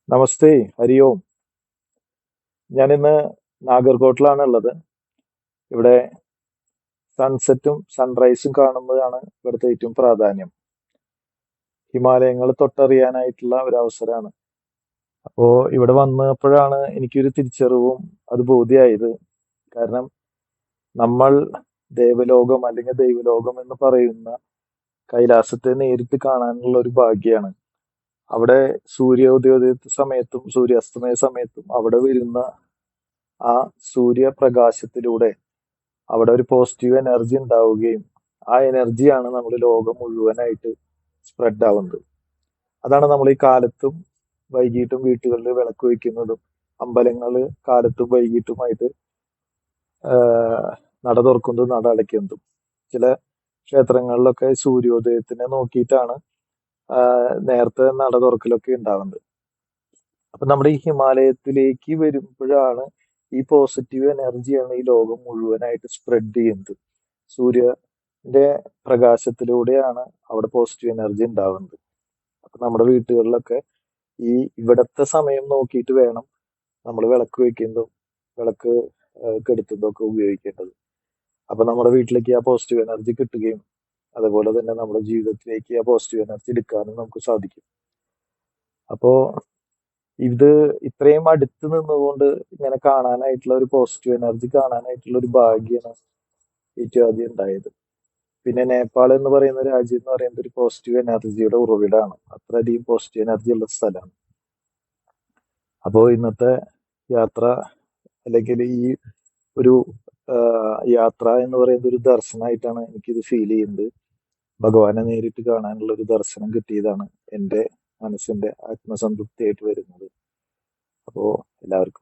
നമസ്തേ, ഹരി ഓം. ഞാനിന്ന് നാഗർകോട്ടിലാണ് ഉള്ളത്. ഇവിടെ സൺസെറ്റും സൺറൈസും കാണുന്നതാണ് ഇവിടുത്തെ ഏറ്റവും പ്രാധാന്യം. ഹിമാലയങ്ങൾ തൊട്ടറിയാനായിട്ടുള്ള ഒരു അവസരമാണ്. അപ്പോ ഇവിടെ വന്നപ്പോഴാണ് എനിക്കൊരു തിരിച്ചറിവും അത് ബോധ്യമായത്. കാരണം നമ്മൾ ദേവലോകം അല്ലെങ്കിൽ ദൈവലോകം എന്ന് പറയുന്ന കൈലാസത്തെ നേരിട്ട് കാണാനുള്ള ഒരു ഭാഗ്യമാണ്. അവിടെ സൂര്യോദയ സമയത്തും സൂര്യാസ്തമയ സമയത്തും അവിടെ വരുന്ന ആ സൂര്യപ്രകാശത്തിലൂടെ അവിടെ ഒരു പോസിറ്റീവ് എനർജി ഉണ്ടാവുകയും ആ എനർജിയാണ് നമ്മൾ ലോകം മുഴുവനായിട്ട് സ്പ്രെഡ് ആവുന്നത്. അതാണ് നമ്മൾ ഈ കാലത്തും വൈകിട്ടും വീട്ടുകളിൽ വിളക്ക് വയ്ക്കുന്നതും അമ്പലങ്ങള് കാലത്തും വൈകിട്ടുമായിട്ട് നട തുറക്കുന്നതും നട അടയ്ക്കുന്നതും. ചില ക്ഷേത്രങ്ങളിലൊക്കെ സൂര്യോദയത്തിനെ നോക്കിയിട്ടാണ് നേരത്തെ നട തുറക്കലൊക്കെ ഉണ്ടാവുന്നത്. അപ്പൊ നമ്മുടെ ഈ ഹിമാലയത്തിലേക്ക് വരുമ്പോഴാണ് ഈ പോസിറ്റീവ് എനർജിയാണ് ഈ ലോകം മുഴുവനായിട്ട് സ്പ്രെഡ് ചെയ്യുന്നത്. സൂര്യന്റെ പ്രകാശത്തിലൂടെയാണ് അവിടെ പോസിറ്റീവ് എനർജി ഉണ്ടാവുന്നത്. അപ്പൊ നമ്മുടെ വീട്ടുകളിലൊക്കെ ഈ ഇവിടത്തെ സമയം നോക്കിയിട്ട് വേണം നമ്മൾ വിളക്ക് വെക്കുന്നതും വിളക്ക് കെടുത്തുന്നതും ഒക്കെ ഉപയോഗിക്കേണ്ടത്. അപ്പൊ നമ്മുടെ വീട്ടിലേക്ക് ആ പോസിറ്റീവ് എനർജി കിട്ടുകയും അതുപോലെ തന്നെ നമ്മുടെ ജീവിതത്തിലേക്ക് ആ പോസിറ്റീവ് എനർജി എടുക്കാനും നമുക്ക് സാധിക്കും. അപ്പോ ഇത് ഇത്രയും അടുത്ത് നിന്നുകൊണ്ട് ഇങ്ങനെ കാണാനായിട്ടുള്ള ഒരു പോസിറ്റീവ് എനർജി കാണാനായിട്ടുള്ള ഒരു ഭാഗ്യമാണ് ഏറ്റവും ആദ്യം ഉണ്ടായത്. പിന്നെ നേപ്പാൾ എന്ന് പറയുന്ന രാജ്യം എന്ന് പറയുന്നത് ഒരു പോസിറ്റീവ് എനർജിയുടെ ഉറവിടമാണ്. അത്രയധികം പോസിറ്റീവ് എനർജി ഉള്ള സ്ഥലമാണ്. അപ്പോൾ ഇന്നത്തെ യാത്ര അല്ലെങ്കിൽ ഈ ഒരു യാത്ര എന്ന് പറയുന്നത് ഒരു ദർശനമായിട്ടാണ് എനിക്കിത് ഫീൽ ചെയ്യുന്നത്. ഭഗവാനെ നേരിട്ട് കാണാനുള്ള ഒരു ദർശനം കിട്ടിയതാണ് എൻ്റെ മനസ്സിന്റെ ആത്മസംതൃപ്തിയായിട്ട് വരുന്നത്. അപ്പോൾ എല്ലാവർക്കും